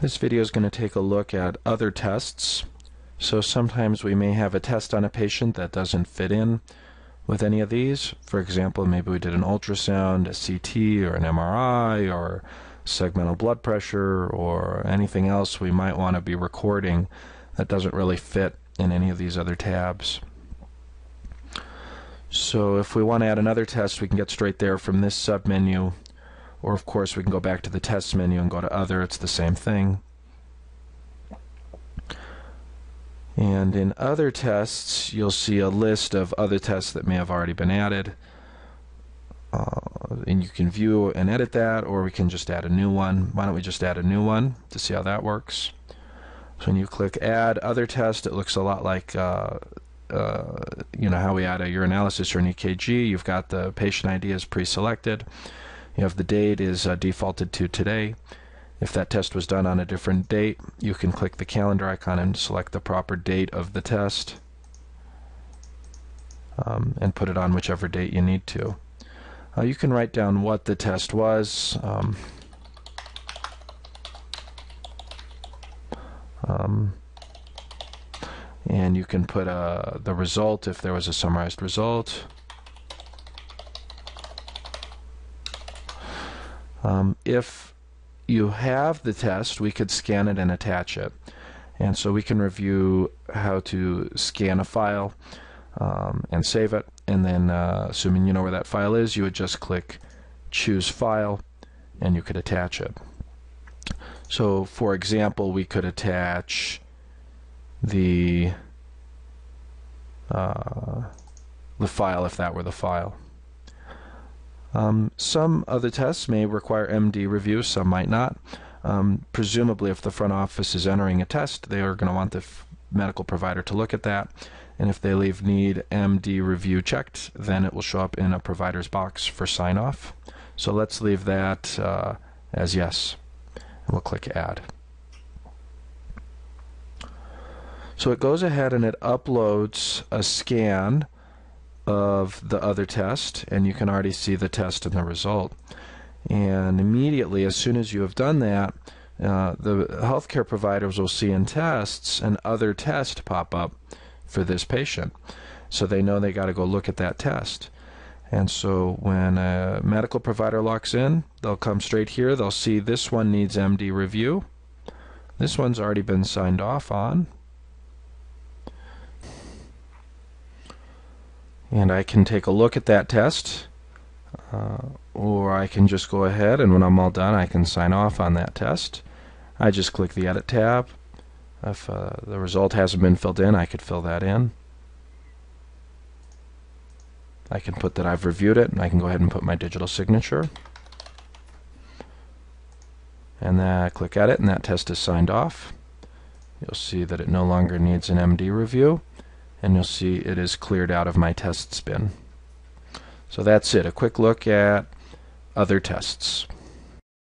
This video is going to take a look at other tests. So sometimes we may have a test on a patient that doesn't fit in with any of these. For example, maybe we did an ultrasound, a CT, or an MRI, or segmental blood pressure, or anything else we might want to be recording that doesn't really fit in any of these other tabs. So if we want to add another test, we can get straight there from this submenu. Or of course we can go back to the test menu and go to other. It's the same thing. And in other tests you'll see a list of other tests that may have already been added. And you can view and edit that, or we can just add a new one. Why don't we just add a new one to see how that works? So when you click add other test, it looks a lot like how we add a urinalysis or an EKG. You've got the patient ID is pre-selected. You have the date is defaulted to today. If that test was done on a different date, you can click the calendar icon and select the proper date of the test and put it on whichever date you need to. You can write down what the test was. And you can put the result if there was a summarized result. If you have the test, we could scan it and attach it. And so we can review how to scan a file and save it. And then, assuming you know where that file is, you would just click Choose File, and you could attach it. So, for example, we could attach the file if that were the file. Some other tests may require MD review, some might not. Presumably, if the front office is entering a test, they are going to want the medical provider to look at that. And if they leave Need MD Review checked, then it will show up in a provider's box for sign-off. So let's leave that as yes. And we'll click Add. So it goes ahead and it uploads a scan of the other test, and you can already see the test and the result. And immediately, as soon as you have done that, the healthcare providers will see in tests an other test pop up for this patient. So they know they got to go look at that test. And so when a medical provider logs in, they'll come straight here. They'll see this one needs MD review. This one's already been signed off on. And I can take a look at that test, or I can just go ahead and when I'm all done I can sign off on that test. I just click the Edit tab. If the result hasn't been filled in, I could fill that in. I can put that I've reviewed it, and I can go ahead and put my digital signature. And then I click Edit, and that test is signed off. You'll see that it no longer needs an MD review, and you'll see it is cleared out of my tests bin. So that's it, a quick look at other tests.